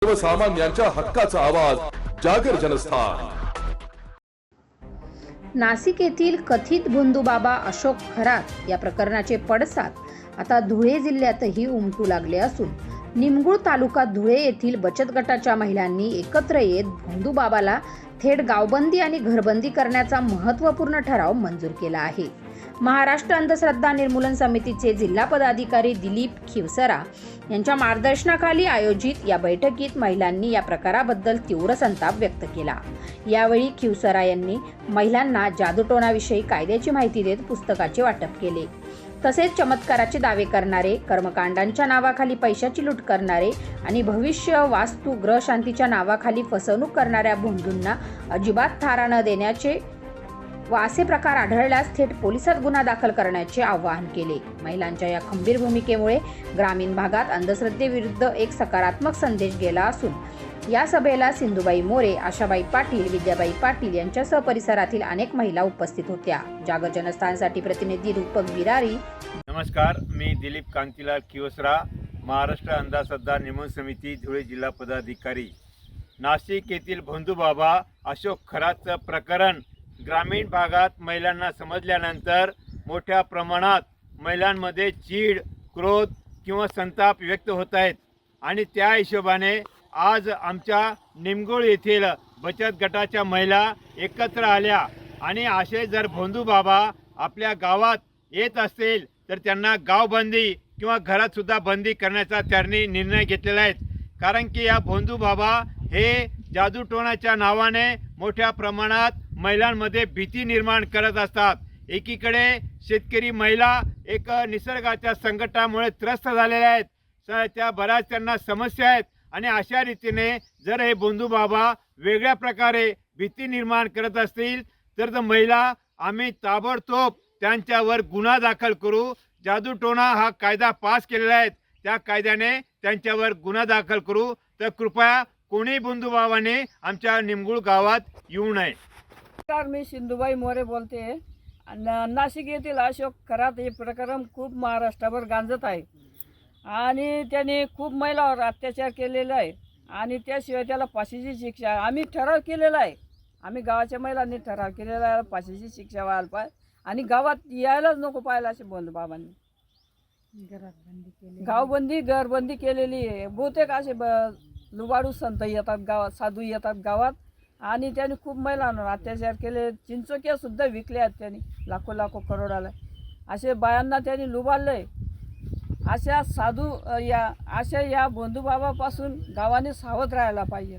सर्वसामान्यांच्या हक्काचा आवाज जागर जनस्थान। नाशिक येथील कथित भोंदूबाबा अशोक खरात या प्रकरणाचे पडसाद आता धुळे जिल्ह्यातही उमटू लागले असून निमगुळ तालुका धुळे येथील बचत गटाच्या महिलांनी एकत्र येत भोंदूबाबाला थेट गावबंदी आणि घरबंदी करण्याचा महत्त्वपूर्ण ठराव मंजूर केला आहे। महाराष्ट्र अंधश्रद्धा निर्मूलन समितीचे जिल्हा पदाधिकारी दिलीप खिवसरा यांच्या मार्गदर्शनाखाली आयोजित या बैठकीत महिलांनी या प्रकाराबद्दल तीव्र संताप व्यक्त केला। यावेळी खिवसरा यांनी महिलांना जादूटोणाविषयी कायद्याची माहिती देत पुस्तकाचे वाटप केले। तसेच चमत्काराचे दावे करणारे, कर्मकांडांच्या नावाखाली पैशाची लूट करणारे आणि भविष्य वास्तू ग्रह शांतीच्या नावाखाली फसवणूक करणाऱ्या भोंदूंना अजिबात थारा न देण्याचे व असे प्रकार आढळल्यास थेट पोलिसात गुन्हा दाखल करण्याचे आवाहन केले। महिलांच्या या खंबीर भूमिकेमुळे ग्रामीण भागात अंधश्रद्धेविरुद्ध एक सकारात्मक संदेश गेला असून या सभेला सिंधुबाई मोरे, आशाबाई पाटील, विद्याबाई पाटील यांच्यासह परिसरातील अनेक महिला उपस्थित होत्या। जागर जनस्थानसाठी प्रतिनिधी रूपक बिरारी। नमस्कार, मी दिलीप कांतीलाल खिवसरा, महाराष्ट्र अंधश्रद्धा निर्मूलन समिती धुळे जिल्हा पदाधिकारी। नाशिक येथील भोंदूबाबा अशोक खरातचं प्रकरण ग्रामीण भागात महिलांना समजल्यानंतर मोठ्या प्रमाणात महिलांमध्ये चीड, क्रोध किंवा संताप व्यक्त होत आहेत आणि त्या हिशोबाने आज आमच्या निमगुळ येथील बचत गटाच्या महिला एकत्र आल्या आणि असे जर भोंदूबाबा आपल्या गावात येत असतील तर त्यांना गावबंदी किंवा घरात सुद्धा बंदी करण्याचा त्यांनी निर्णय घेतलेला आहे। कारण की या भोंदूबाबा हे जादूटोणाच्या नावाने मोठ्या प्रमाणात महिलांमध्ये भीती निर्माण करत असतात। एकीकडे शेतकरी महिला एक निसर्गाच्या संकटामुळे त्रस्त झालेल्या आहेत, त्या बऱ्याच त्यांना समस्या आहेत आणि अशा रीतीने जर हे भोंदूबाबा वेगळ्या प्रकारे भीती निर्माण करत असतील तर महिला आम्ही ताबडतोब त्यांच्यावर गुन्हा दाखल करू। जादूटोणा हा कायदा पास केलेला आहे, त्या कायद्याने त्यांच्यावर गुन्हा दाखल करू। तर कृपया कोणी भोंदूबाबाने आमच्या निमगुळ गावात येऊ नये। मी सिंधुबाई मोरे बोलते। नाशिक येथील अशोक खरात हे प्रकरण खूप महाराष्ट्रभर गांजत आहे आणि त्याने खूप महिलांवर अत्याचार केलेला आहे आणि त्याशिवाय त्याला फाशीची शिक्षा आम्ही ठराव केलेला आहे। आम्ही गावाच्या महिलांनी ठराव केलेला आहे फाशीची शिक्षा व्हायला पाहिजे आणि गावात यायलाच नको पाहिजे असे भोंदूबाबांनी गावबंदी घरबंदी केलेली आहे। बहुतेक असे लुबाडू संत येतात गावात, साधू येतात गावात आणि त्यांनी खूप महिलांवर अत्याचार केले। चिंचोक्या सुद्धा विकल्या आहेत त्यांनी लाखो करोडाला। असे बायांना त्यांनी लुबाडलंय। अशा साधू या भोंदूबाबापासून गावाने सावध राहायला पाहिजे।